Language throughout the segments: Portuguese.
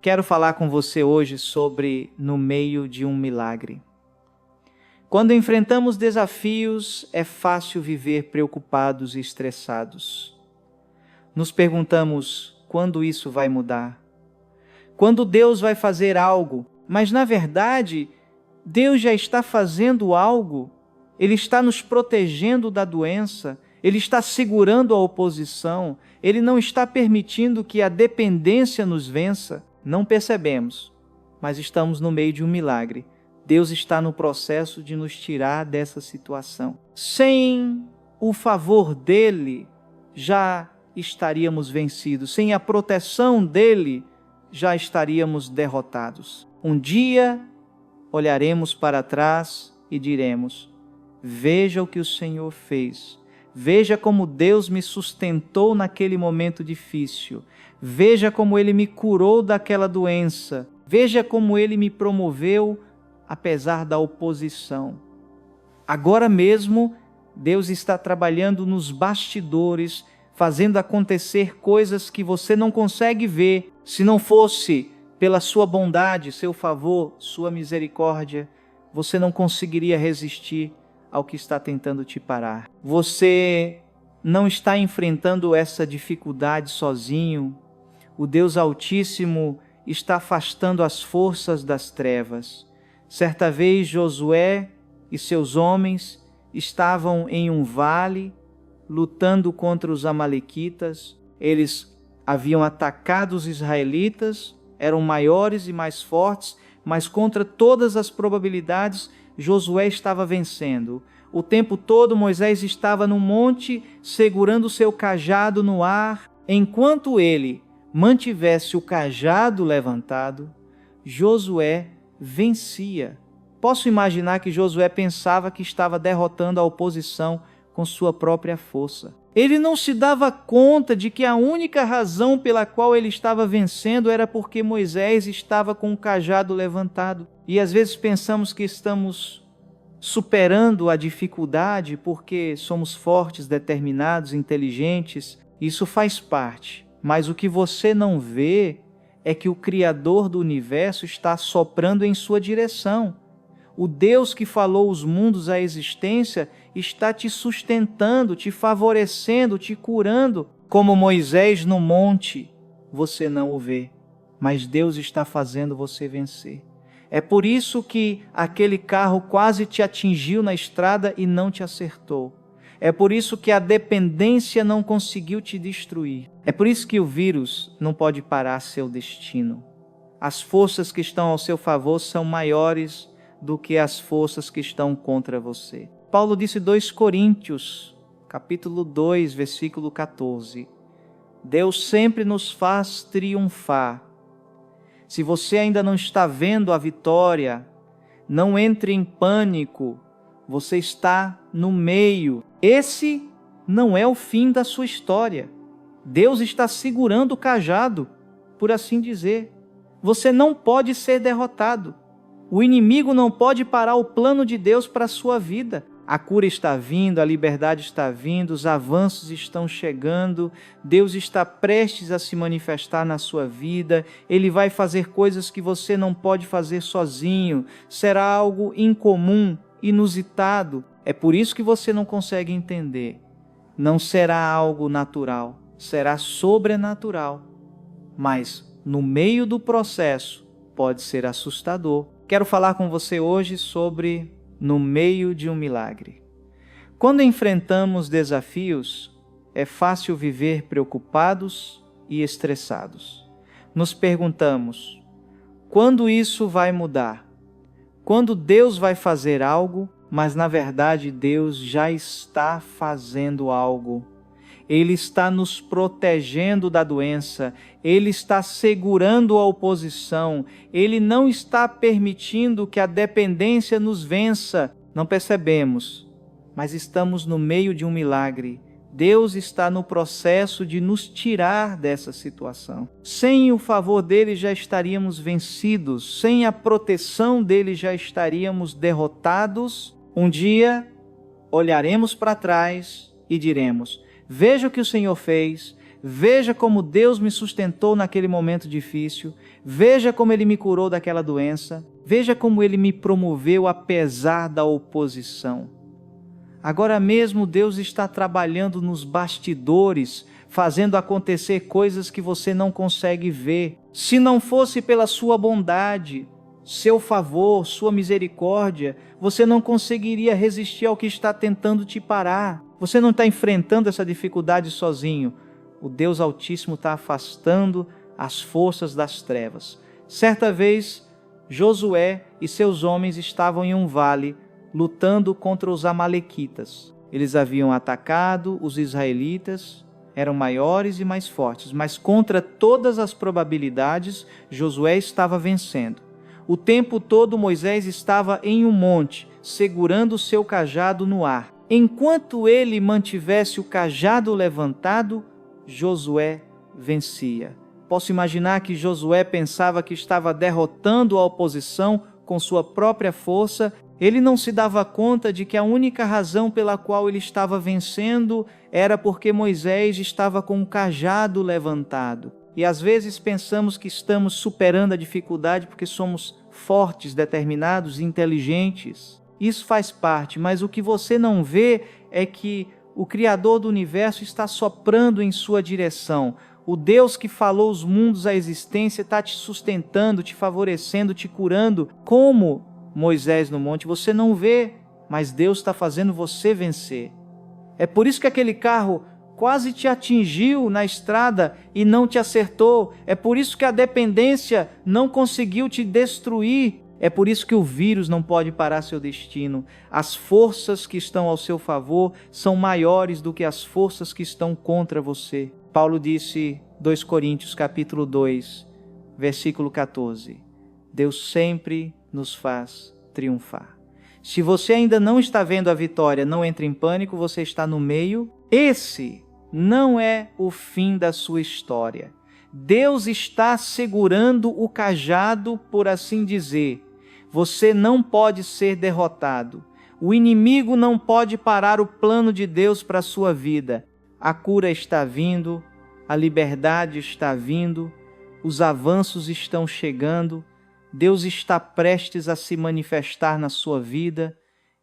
Quero falar com você hoje sobre no meio de um milagre. Quando enfrentamos desafios, é fácil viver preocupados e estressados. Nos perguntamos quando isso vai mudar, quando Deus vai fazer algo, mas na verdade, Deus já está fazendo algo. Ele está nos protegendo da doença, Ele está segurando a oposição, Ele não está permitindo que a dependência nos vença. Não percebemos, mas estamos no meio de um milagre. Deus está no processo de nos tirar dessa situação. Sem o favor dEle, já estaríamos vencidos. Sem a proteção dEle, já estaríamos derrotados. Um dia, olharemos para trás e diremos: veja o que o Senhor fez. Veja como Deus me sustentou naquele momento difícil. Veja como Ele me curou daquela doença. Veja como Ele me promoveu apesar da oposição. Agora mesmo, Deus está trabalhando nos bastidores, fazendo acontecer coisas que você não consegue ver. Se não fosse pela sua bondade, seu favor, sua misericórdia, você não conseguiria resistir ao que está tentando te parar. Você não está enfrentando essa dificuldade sozinho. O Deus Altíssimo está afastando as forças das trevas. Certa vez Josué e seus homens estavam em um vale, lutando contra os amalequitas. Eles haviam atacado os israelitas, eram maiores e mais fortes, mas contra todas as probabilidades, Josué estava vencendo. O tempo todo Moisés estava no monte, segurando o seu cajado no ar. Enquanto ele mantivesse o cajado levantado, Josué vencia. Posso imaginar que Josué pensava que estava derrotando a oposição com sua própria força. Ele não se dava conta de que a única razão pela qual ele estava vencendo era porque Moisés estava com o cajado levantado. E às vezes pensamos que estamos superando a dificuldade porque somos fortes, determinados, inteligentes. Isso faz parte. Mas o que você não vê é que o Criador do universo está soprando em sua direção. O Deus que falou os mundos à existência está te sustentando, te favorecendo, te curando. Como Moisés no monte, você não o vê, mas Deus está fazendo você vencer. É por isso que aquele carro quase te atingiu na estrada e não te acertou. É por isso que a dependência não conseguiu te destruir. É por isso que o vírus não pode parar seu destino. As forças que estão ao seu favor são maiores do que as forças que estão contra você. Paulo disse em 2 Coríntios, capítulo 2, versículo 14. Deus sempre nos faz triunfar. Se você ainda não está vendo a vitória, não entre em pânico. Você está no meio. Esse não é o fim da sua história. Deus está segurando o cajado, por assim dizer. Você não pode ser derrotado. O inimigo não pode parar o plano de Deus para a sua vida. A cura está vindo, a liberdade está vindo, os avanços estão chegando, Deus está prestes a se manifestar na sua vida, Ele vai fazer coisas que você não pode fazer sozinho, será algo incomum, inusitado. É por isso que você não consegue entender. Não será algo natural, será sobrenatural. Mas no meio do processo pode ser assustador. Quero falar com você hoje sobre no meio de um milagre. Quando enfrentamos desafios, é fácil viver preocupados e estressados. Nos perguntamos: quando isso vai mudar? Quando Deus vai fazer algo, mas na verdade Deus já está fazendo algo. Ele está nos protegendo da doença, Ele está segurando a oposição, Ele não está permitindo que a dependência nos vença. Não percebemos, mas estamos no meio de um milagre. Deus está no processo de nos tirar dessa situação. Sem o favor dEle já estaríamos vencidos, sem a proteção dEle já estaríamos derrotados. Um dia olharemos para trás e diremos: veja o que o Senhor fez, veja como Deus me sustentou naquele momento difícil, veja como Ele me curou daquela doença, veja como Ele me promoveu apesar da oposição. Agora mesmo Deus está trabalhando nos bastidores, fazendo acontecer coisas que você não consegue ver. Se não fosse pela sua bondade, seu favor, sua misericórdia, você não conseguiria resistir ao que está tentando te parar. Você não está enfrentando essa dificuldade sozinho. O Deus Altíssimo está afastando as forças das trevas. Certa vez, Josué e seus homens estavam em um vale, lutando contra os amalequitas. Eles haviam atacado os israelitas, eram maiores e mais fortes, mas contra todas as probabilidades, Josué estava vencendo. O tempo todo Moisés estava em um monte, segurando o seu cajado no ar. Enquanto ele mantivesse o cajado levantado, Josué vencia. Posso imaginar que Josué pensava que estava derrotando a oposição com sua própria força. Ele não se dava conta de que a única razão pela qual ele estava vencendo era porque Moisés estava com o cajado levantado. E às vezes pensamos que estamos superando a dificuldade porque somos fortes, determinados e inteligentes. Isso faz parte, mas o que você não vê é que o Criador do universo está soprando em sua direção. O Deus que falou os mundos à existência está te sustentando, te favorecendo, te curando. Como Moisés no monte, você não vê, mas Deus está fazendo você vencer. É por isso que aquele carro quase te atingiu na estrada e não te acertou. É por isso que a dependência não conseguiu te destruir. É por isso que o vírus não pode parar seu destino. As forças que estão ao seu favor são maiores do que as forças que estão contra você. Paulo disse, 2 Coríntios capítulo 2, versículo 14, Deus sempre nos faz triunfar. Se você ainda não está vendo a vitória, não entre em pânico, você está no meio. Esse não é o fim da sua história. Deus está segurando o cajado, por assim dizer. Você não pode ser derrotado. O inimigo não pode parar o plano de Deus para a sua vida. A cura está vindo, a liberdade está vindo, os avanços estão chegando, Deus está prestes a se manifestar na sua vida.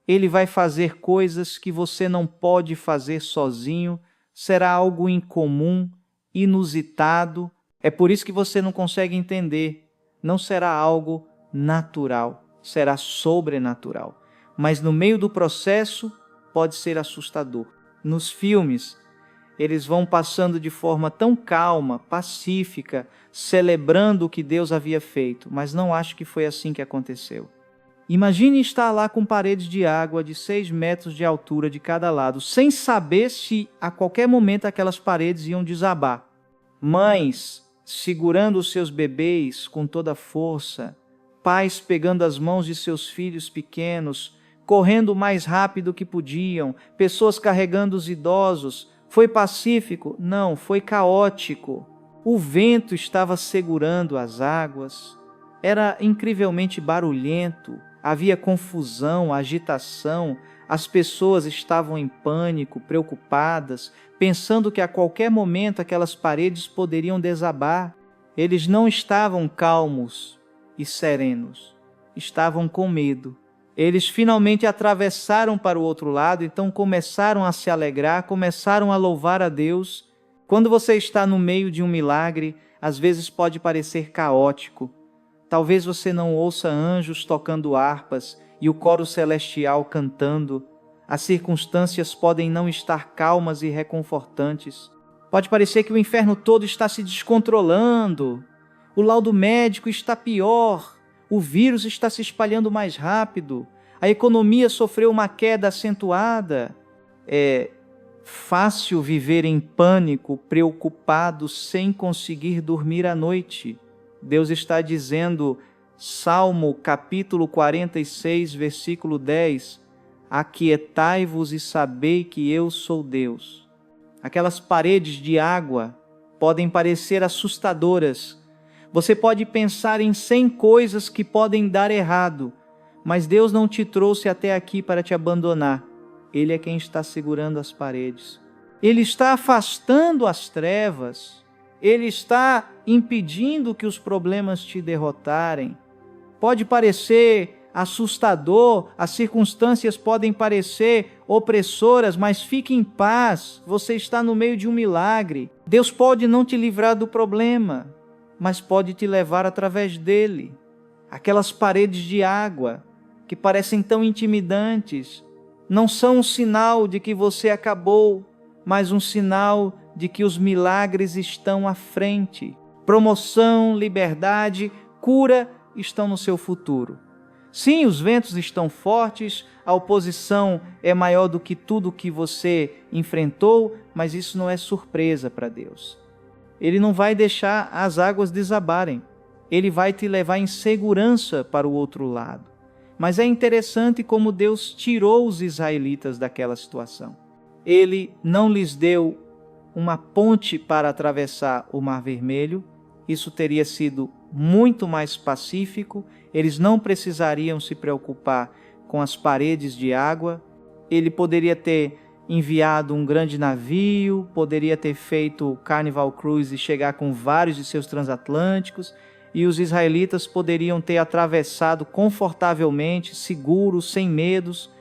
Ele vai fazer coisas que você não pode fazer sozinho, será algo incomum, inusitado. É por isso que você não consegue entender. Não será algo natural, será sobrenatural. Mas no meio do processo pode ser assustador. Nos filmes, eles vão passando de forma tão calma, pacífica, celebrando o que Deus havia feito, mas não acho que foi assim que aconteceu. Imagine estar lá com paredes de água de 6 metros de altura de cada lado, sem saber se a qualquer momento aquelas paredes iam desabar. Mães segurando os seus bebês com toda a força, pais pegando as mãos de seus filhos pequenos, correndo o mais rápido que podiam, pessoas carregando os idosos. Foi pacífico? Não, foi caótico. O vento estava segurando as águas, era incrivelmente barulhento, havia confusão, agitação, as pessoas estavam em pânico, preocupadas, pensando que a qualquer momento aquelas paredes poderiam desabar. Eles não estavam calmos e serenos, estavam com medo. Eles finalmente atravessaram para o outro lado, então começaram a se alegrar, começaram a louvar a Deus. Quando você está no meio de um milagre, às vezes pode parecer caótico. Talvez você não ouça anjos tocando harpas e o coro celestial cantando. As circunstâncias podem não estar calmas e reconfortantes. Pode parecer que o inferno todo está se descontrolando. O laudo médico está pior. O vírus está se espalhando mais rápido. A economia sofreu uma queda acentuada. É fácil viver em pânico, preocupado, sem conseguir dormir à noite. Deus está dizendo, Salmo capítulo 46, versículo 10, aquietai-vos e sabei que eu sou Deus. Aquelas paredes de água podem parecer assustadoras. Você pode pensar em 100 coisas que podem dar errado, mas Deus não te trouxe até aqui para te abandonar. Ele é quem está segurando as paredes. Ele está afastando as trevas, Ele está impedindo que os problemas te derrotarem. Pode parecer assustador, as circunstâncias podem parecer opressoras, mas fique em paz, você está no meio de um milagre. Deus pode não te livrar do problema, mas pode te levar através dele. Aquelas paredes de água que parecem tão intimidantes, não são um sinal de que você acabou, mas um sinal de que os milagres estão à frente. Promoção, liberdade, cura estão no seu futuro. Sim, os ventos estão fortes, a oposição é maior do que tudo que você enfrentou, mas isso não é surpresa para Deus. Ele não vai deixar as águas desabarem. Ele vai te levar em segurança para o outro lado. Mas é interessante como Deus tirou os israelitas daquela situação. Ele não lhes deu uma ponte para atravessar o Mar Vermelho. Isso teria sido muito mais pacífico. Eles não precisariam se preocupar com as paredes de água. Ele poderia ter enviado um grande navio, poderia ter feito Carnival Cruise e chegar com vários de seus transatlânticos, e os israelitas poderiam ter atravessado confortavelmente, seguros, sem medos,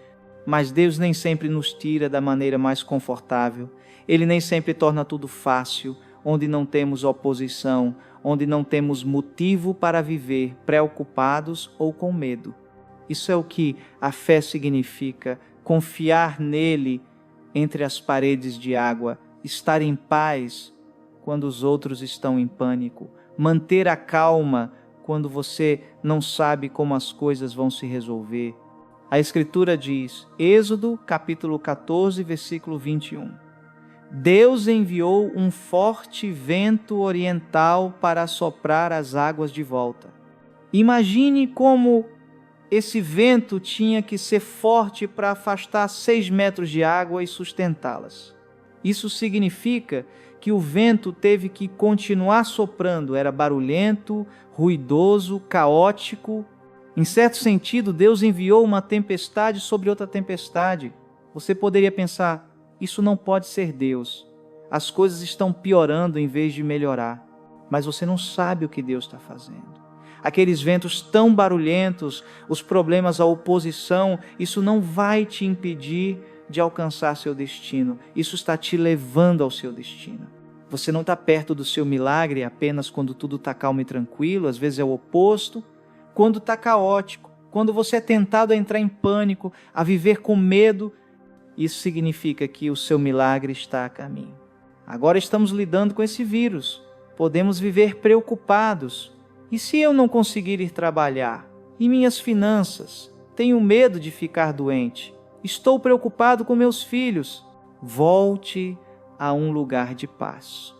mas Deus nem sempre nos tira da maneira mais confortável. Ele nem sempre torna tudo fácil, onde não temos oposição, onde não temos motivo para viver preocupados ou com medo. Isso é o que a fé significa, confiar nele entre as paredes de água, estar em paz quando os outros estão em pânico, manter a calma quando você não sabe como as coisas vão se resolver. A Escritura diz, Êxodo capítulo 14, versículo 21, Deus enviou um forte vento oriental para soprar as águas de volta. Imagine como esse vento tinha que ser forte para afastar 6 metros de água e sustentá-las. Isso significa que o vento teve que continuar soprando, era barulhento, ruidoso, caótico. Em certo sentido, Deus enviou uma tempestade sobre outra tempestade. Você poderia pensar, isso não pode ser Deus. As coisas estão piorando em vez de melhorar. Mas você não sabe o que Deus está fazendo. Aqueles ventos tão barulhentos, os problemas, a oposição, isso não vai te impedir de alcançar seu destino. Isso está te levando ao seu destino. Você não está perto do seu milagre apenas quando tudo está calmo e tranquilo, às vezes é o oposto. Quando está caótico, quando você é tentado a entrar em pânico, a viver com medo, isso significa que o seu milagre está a caminho. Agora estamos lidando com esse vírus. Podemos viver preocupados. E se eu não conseguir ir trabalhar? E minhas finanças? Tenho medo de ficar doente. Estou preocupado com meus filhos. Volte a um lugar de paz.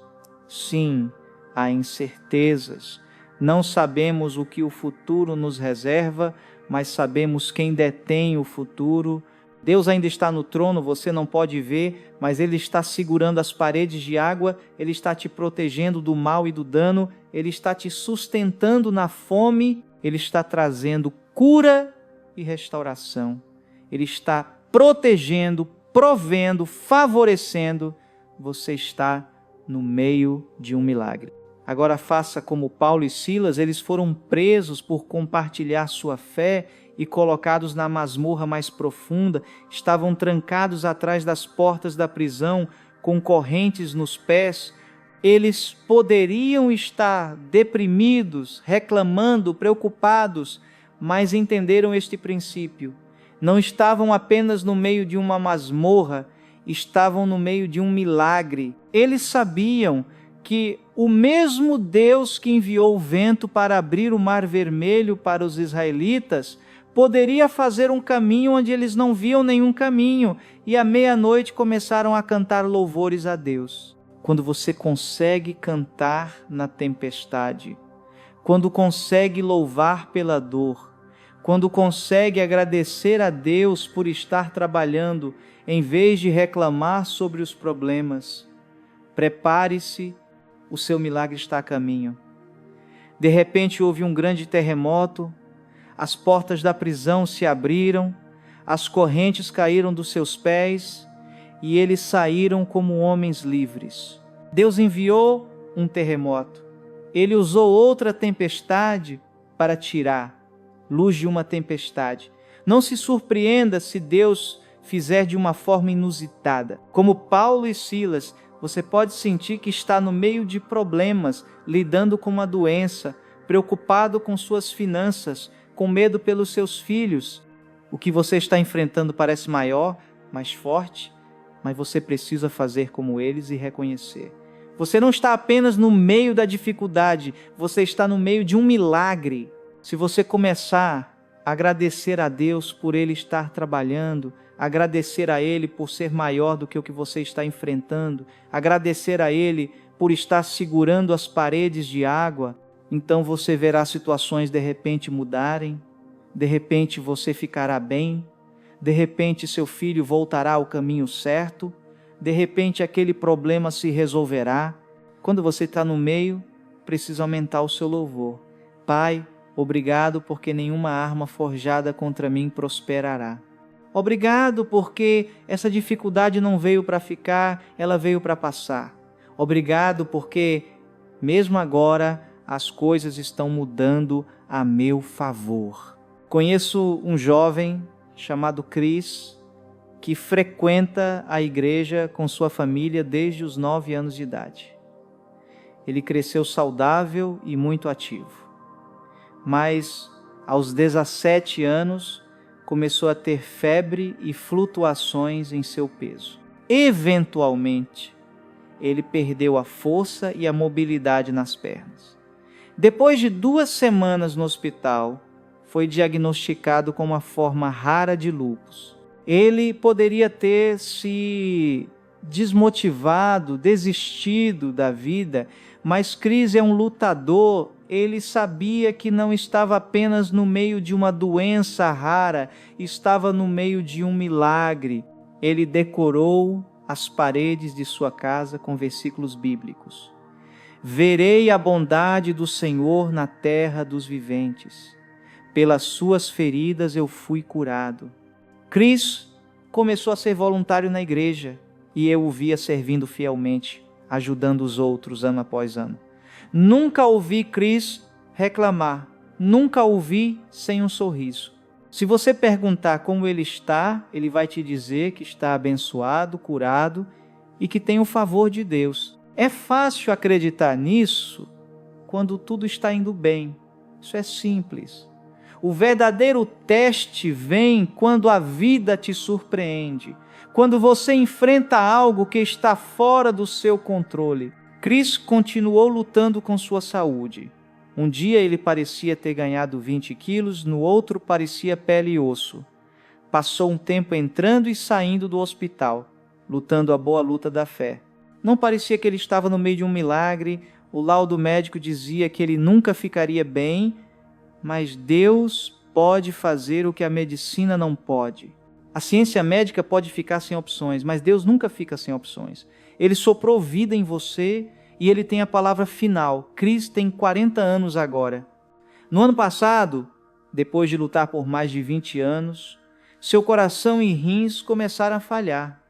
Sim, há incertezas. Não sabemos o que o futuro nos reserva, mas sabemos quem detém o futuro. Deus ainda está no trono, você não pode ver, mas Ele está segurando as paredes de água, Ele está te protegendo do mal e do dano, Ele está te sustentando na fome, Ele está trazendo cura e restauração. Ele está protegendo, provendo, favorecendo. Você está no meio de um milagre. Agora faça como Paulo e Silas, eles foram presos por compartilhar sua fé e colocados na masmorra mais profunda, estavam trancados atrás das portas da prisão, com correntes nos pés. Eles poderiam estar deprimidos, reclamando, preocupados, mas entenderam este princípio. Não estavam apenas no meio de uma masmorra, estavam no meio de um milagre. Eles sabiam que o mesmo Deus que enviou o vento para abrir o Mar Vermelho para os israelitas, poderia fazer um caminho onde eles não viam nenhum caminho, e à meia-noite começaram a cantar louvores a Deus. Quando você consegue cantar na tempestade, quando consegue louvar pela dor, quando consegue agradecer a Deus por estar trabalhando, em vez de reclamar sobre os problemas, prepare-se, o seu milagre está a caminho. De repente houve um grande terremoto, as portas da prisão se abriram, as correntes caíram dos seus pés, e eles saíram como homens livres. Deus enviou um terremoto. Ele usou outra tempestade para tirar luz de uma tempestade. Não se surpreenda se Deus fizer de uma forma inusitada. Como Paulo e Silas, você pode sentir que está no meio de problemas, lidando com uma doença, preocupado com suas finanças, com medo pelos seus filhos. O que você está enfrentando parece maior, mais forte, mas você precisa fazer como eles e reconhecer. Você não está apenas no meio da dificuldade, você está no meio de um milagre. Se você começar a agradecer a Deus por Ele estar trabalhando, agradecer a Ele por ser maior do que o que você está enfrentando, agradecer a Ele por estar segurando as paredes de água, então você verá situações de repente mudarem, de repente você ficará bem, de repente seu filho voltará ao caminho certo, de repente aquele problema se resolverá. Quando você está no meio, precisa aumentar o seu louvor. Pai, obrigado porque nenhuma arma forjada contra mim prosperará. Obrigado porque essa dificuldade não veio para ficar, ela veio para passar. Obrigado porque, mesmo agora, as coisas estão mudando a meu favor. Conheço um jovem chamado Chris, que frequenta a igreja com sua família desde os 9 anos de idade. Ele cresceu saudável e muito ativo. Mas, aos 17 anos, começou a ter febre e flutuações em seu peso. Eventualmente, ele perdeu a força e a mobilidade nas pernas. Depois de 2 semanas no hospital, foi diagnosticado com uma forma rara de lúpus. Ele poderia ter se desmotivado, desistido da vida, mas Chris é um lutador. Ele sabia que não estava apenas no meio de uma doença rara, estava no meio de um milagre. Ele decorou as paredes de sua casa com versículos bíblicos. Verei a bondade do Senhor na terra dos viventes. Pelas suas feridas eu fui curado. Chris começou a ser voluntário na igreja e eu o via servindo fielmente, ajudando os outros ano após ano. Nunca ouvi Chris reclamar, nunca ouvi sem um sorriso. Se você perguntar como ele está, ele vai te dizer que está abençoado, curado e que tem o favor de Deus. É fácil acreditar nisso quando tudo está indo bem. Isso é simples. O verdadeiro teste vem quando a vida te surpreende, quando você enfrenta algo que está fora do seu controle. Chris continuou lutando com sua saúde. Um dia ele parecia ter ganhado 20 quilos, no outro parecia pele e osso. Passou um tempo entrando e saindo do hospital, lutando a boa luta da fé. Não parecia que ele estava no meio de um milagre, o laudo médico dizia que ele nunca ficaria bem, mas Deus pode fazer o que a medicina não pode. A ciência médica pode ficar sem opções, mas Deus nunca fica sem opções. Ele soprou vida em você e Ele tem a palavra final. Chris tem 40 anos agora. No ano passado, depois de lutar por mais de 20 anos, seu coração e rins começaram a falhar.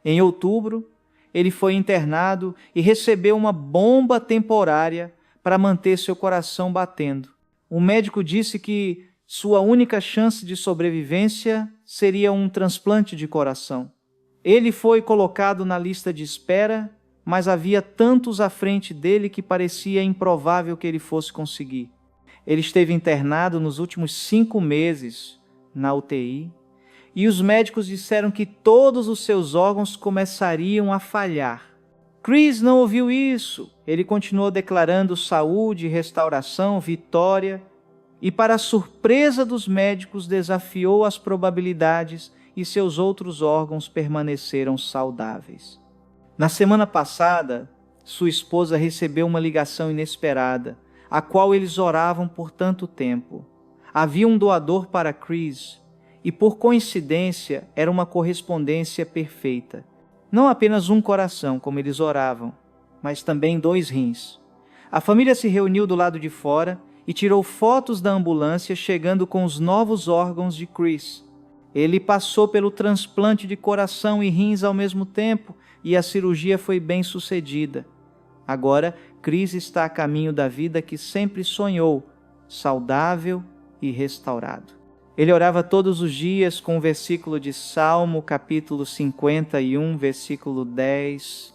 Em outubro, ele foi internado e recebeu uma bomba temporária para manter seu coração batendo. O médico disse que sua única chance de sobrevivência seria um transplante de coração. Ele foi colocado na lista de espera, mas havia tantos à frente dele que parecia improvável que ele fosse conseguir. Ele esteve internado nos últimos 5 meses na UTI e os médicos disseram que todos os seus órgãos começariam a falhar. Chris não ouviu isso. Ele continuou declarando saúde, restauração, vitória e, para a surpresa dos médicos, desafiou as probabilidades e seus outros órgãos permaneceram saudáveis. Na semana passada, sua esposa recebeu uma ligação inesperada, a qual eles oravam por tanto tempo. Havia um doador para Chris e, por coincidência, era uma correspondência perfeita. Não apenas um coração, como eles oravam, mas também 2 rins. A família se reuniu do lado de fora e tirou fotos da ambulância chegando com os novos órgãos de Chris. Ele passou pelo transplante de coração e rins ao mesmo tempo e a cirurgia foi bem sucedida. Agora, Cris está a caminho da vida que sempre sonhou, saudável e restaurado. Ele orava todos os dias com o versículo de Salmo, capítulo 51, versículo 10.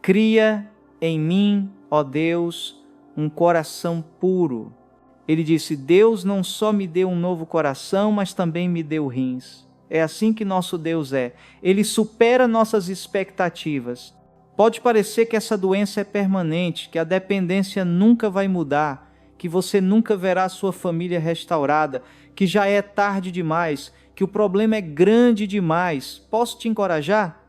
Cria em mim, ó Deus, um coração puro. Ele disse, Deus não só me deu um novo coração, mas também me deu rins. É assim que nosso Deus é. Ele supera nossas expectativas. Pode parecer que essa doença é permanente, que a dependência nunca vai mudar, que você nunca verá sua família restaurada, que já é tarde demais, que o problema é grande demais. Posso te encorajar?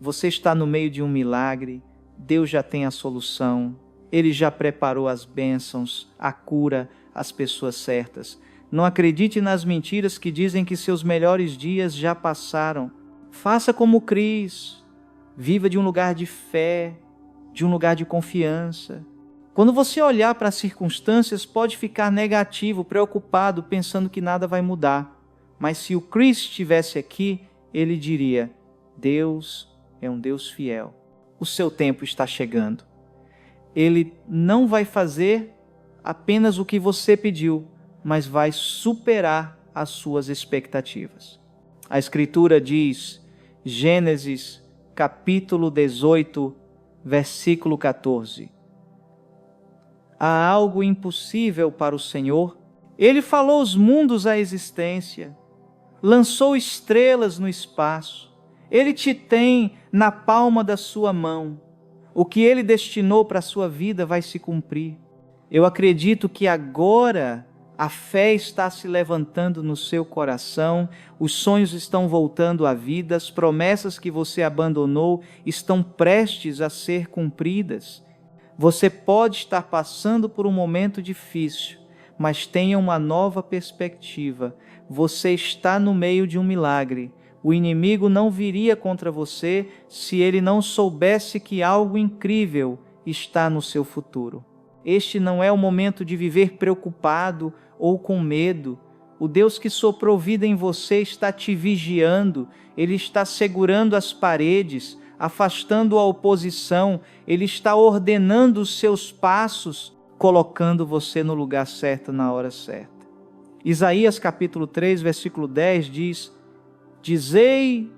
Você está no meio de um milagre, Deus já tem a solução, Ele já preparou as bênçãos, a cura, as pessoas certas. Não acredite nas mentiras que dizem que seus melhores dias já passaram. Faça como Cris, viva de um lugar de fé, de um lugar de confiança. Quando você olhar para as circunstâncias, pode ficar negativo, preocupado, pensando que nada vai mudar. Mas se o Cris estivesse aqui, ele diria, Deus é um Deus fiel. O seu tempo está chegando. Ele não vai fazer apenas o que você pediu, mas vai superar as suas expectativas. A Escritura diz, Gênesis capítulo 18, versículo 14. Há algo impossível para o Senhor? Ele falou os mundos à existência, lançou estrelas no espaço. Ele te tem na palma da sua mão. O que Ele destinou para a sua vida vai se cumprir. Eu acredito que agora a fé está se levantando no seu coração, os sonhos estão voltando à vida, as promessas que você abandonou estão prestes a ser cumpridas. Você pode estar passando por um momento difícil, mas tenha uma nova perspectiva. Você está no meio de um milagre. O inimigo não viria contra você se ele não soubesse que algo incrível está no seu futuro. Este não é o momento de viver preocupado ou com medo. O Deus que soprou vida em você está te vigiando, Ele está segurando as paredes, afastando a oposição, Ele está ordenando os seus passos, colocando você no lugar certo na hora certa. Isaías capítulo 3, versículo 10 diz, Dizei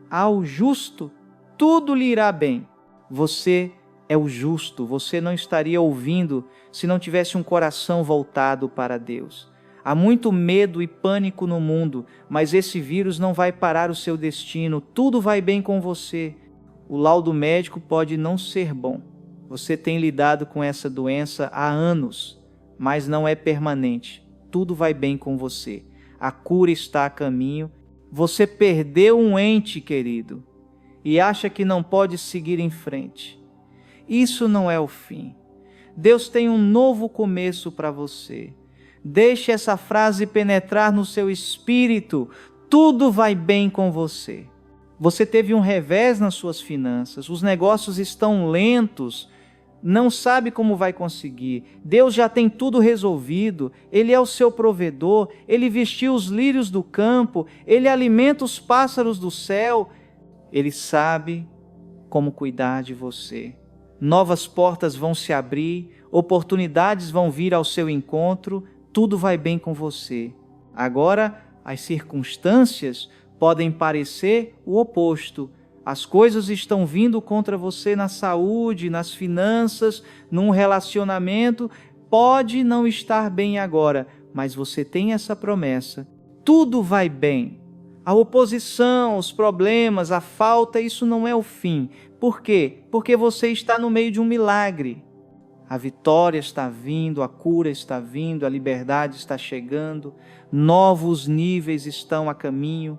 ao justo, tudo lhe irá bem. Você é o justo, você não estaria ouvindo se não tivesse um coração voltado para Deus. Há muito medo e pânico no mundo, mas esse vírus não vai parar o seu destino, tudo vai bem com você. O laudo médico pode não ser bom. Você tem lidado com essa doença há anos, mas não é permanente. Tudo vai bem com você. A cura está a caminho. Você perdeu um ente querido e acha que não pode seguir em frente. Isso não é o fim. Deus tem um novo começo para você. Deixe essa frase penetrar no seu espírito. Tudo vai bem com você. Você teve um revés nas suas finanças, os negócios estão lentos, não sabe como vai conseguir. Deus já tem tudo resolvido, Ele é o seu provedor, Ele vestiu os lírios do campo, Ele alimenta os pássaros do céu, Ele sabe como cuidar de você. Novas portas vão se abrir, oportunidades vão vir ao seu encontro, tudo vai bem com você. Agora, as circunstâncias podem parecer o oposto. As coisas estão vindo contra você na saúde, nas finanças, num relacionamento. Pode não estar bem agora, mas você tem essa promessa. Tudo vai bem. A oposição, os problemas, a falta, isso não é o fim. Por quê? Porque você está no meio de um milagre. A vitória está vindo, a cura está vindo, a liberdade está chegando, novos níveis estão a caminho.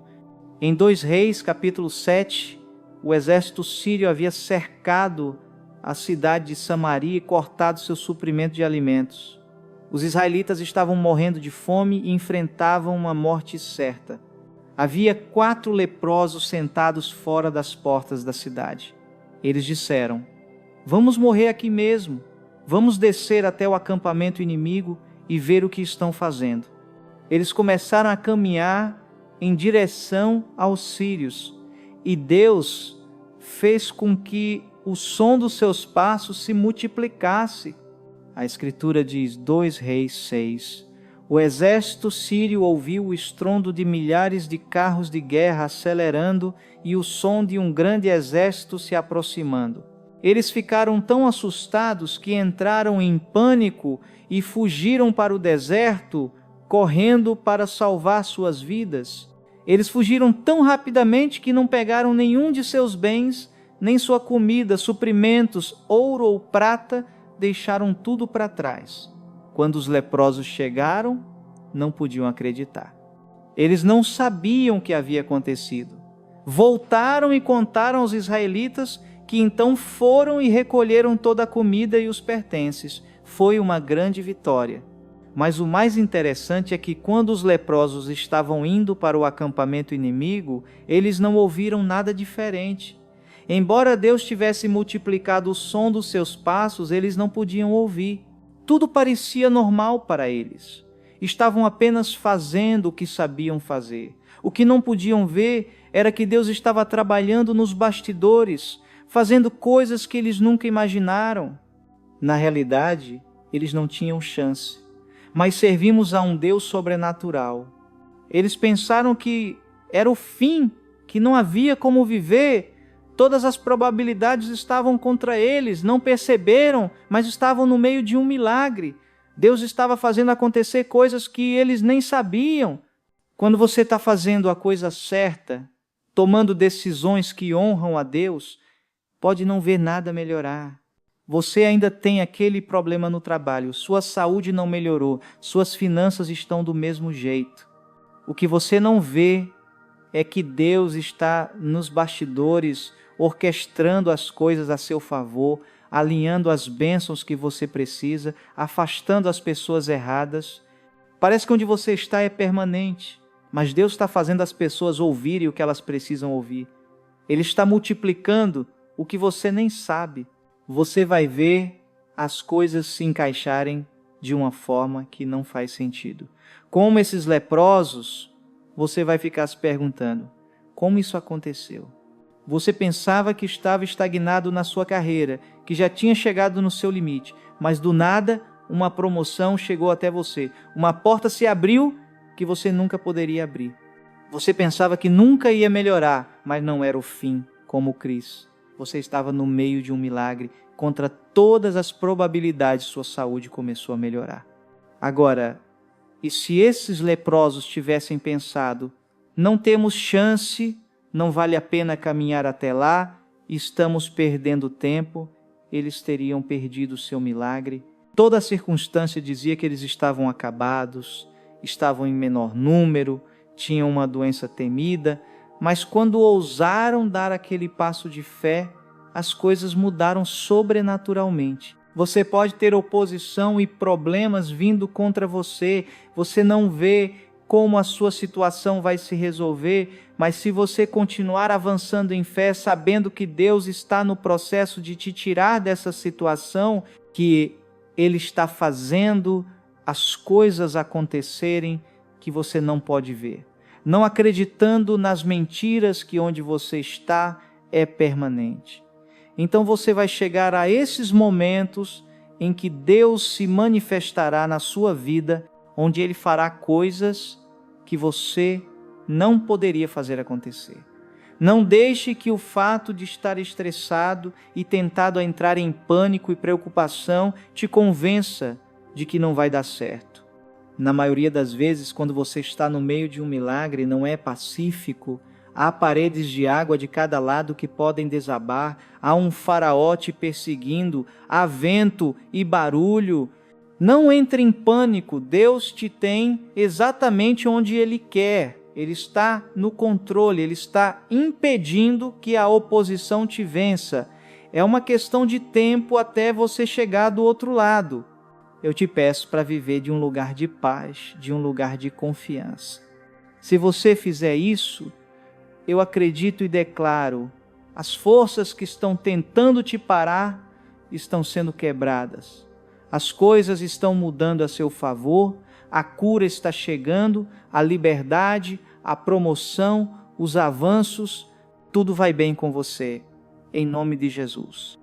Em 2 Reis, capítulo 7, o exército sírio havia cercado a cidade de Samaria e cortado seu suprimento de alimentos. Os israelitas estavam morrendo de fome e enfrentavam uma morte certa. Havia 4 leprosos sentados fora das portas da cidade. Eles disseram, vamos morrer aqui mesmo, vamos descer até o acampamento inimigo e ver o que estão fazendo. Eles começaram a caminhar em direção aos sírios, e Deus fez com que o som dos seus passos se multiplicasse. A Escritura diz, 2 Reis 6, o exército sírio ouviu o estrondo de milhares de carros de guerra acelerando e o som de um grande exército se aproximando. Eles ficaram tão assustados que entraram em pânico e fugiram para o deserto, correndo para salvar suas vidas. Eles fugiram tão rapidamente que não pegaram nenhum de seus bens, nem sua comida, suprimentos, ouro ou prata, deixaram tudo para trás. Quando os leprosos chegaram, não podiam acreditar. Eles não sabiam o que havia acontecido. Voltaram e contaram aos israelitas, que então foram e recolheram toda a comida e os pertences. Foi uma grande vitória. Mas o mais interessante é que quando os leprosos estavam indo para o acampamento inimigo, eles não ouviram nada diferente. Embora Deus tivesse multiplicado o som dos seus passos, eles não podiam ouvir. Tudo parecia normal para eles. Estavam apenas fazendo o que sabiam fazer. O que não podiam ver era que Deus estava trabalhando nos bastidores, fazendo coisas que eles nunca imaginaram. Na realidade, eles não tinham chance. Mas servimos a um Deus sobrenatural. Eles pensaram que era o fim, que não havia como viver. Todas as probabilidades estavam contra eles, não perceberam, mas estavam no meio de um milagre. Deus estava fazendo acontecer coisas que eles nem sabiam. Quando você está fazendo a coisa certa, tomando decisões que honram a Deus, pode não ver nada melhorar. Você ainda tem aquele problema no trabalho, sua saúde não melhorou, suas finanças estão do mesmo jeito. O que você não vê é que Deus está nos bastidores, orquestrando as coisas a seu favor, alinhando as bênçãos que você precisa, afastando as pessoas erradas. Parece que onde você está é permanente, mas Deus está fazendo as pessoas ouvirem o que elas precisam ouvir. Ele está multiplicando o que você nem sabe. Você vai ver as coisas se encaixarem de uma forma que não faz sentido. Como esses leprosos, você vai ficar se perguntando, como isso aconteceu? Você pensava que estava estagnado na sua carreira, que já tinha chegado no seu limite, mas do nada uma promoção chegou até você. Uma porta se abriu que você nunca poderia abrir. Você pensava que nunca ia melhorar, mas não era o fim, como Cris. Você estava no meio de um milagre. Contra todas as probabilidades, sua saúde começou a melhorar. Agora, e se esses leprosos tivessem pensado, não temos chance, não vale a pena caminhar até lá, estamos perdendo tempo, eles teriam perdido o seu milagre. Toda a circunstância dizia que eles estavam acabados, estavam em menor número, tinham uma doença temida, mas quando ousaram dar aquele passo de fé, as coisas mudaram sobrenaturalmente. Você pode ter oposição e problemas vindo contra você, você não vê como a sua situação vai se resolver, mas se você continuar avançando em fé, sabendo que Deus está no processo de te tirar dessa situação, que Ele está fazendo as coisas acontecerem que você não pode ver. Não acreditando nas mentiras que onde você está é permanente. Então você vai chegar a esses momentos em que Deus se manifestará na sua vida, onde Ele fará coisas que você não poderia fazer acontecer. Não deixe que o fato de estar estressado e tentado a entrar em pânico e preocupação te convença de que não vai dar certo. Na maioria das vezes, quando você está no meio de um milagre, não é pacífico, há paredes de água de cada lado que podem desabar, há um faraó te perseguindo, há vento e barulho. Não entre em pânico, Deus te tem exatamente onde Ele quer. Ele está no controle, Ele está impedindo que a oposição te vença. É uma questão de tempo até você chegar do outro lado. Eu te peço para viver de um lugar de paz, de um lugar de confiança. Se você fizer isso, eu acredito e declaro, as forças que estão tentando te parar estão sendo quebradas. As coisas estão mudando a seu favor, a cura está chegando, a liberdade, a promoção, os avanços, tudo vai bem com você, em nome de Jesus.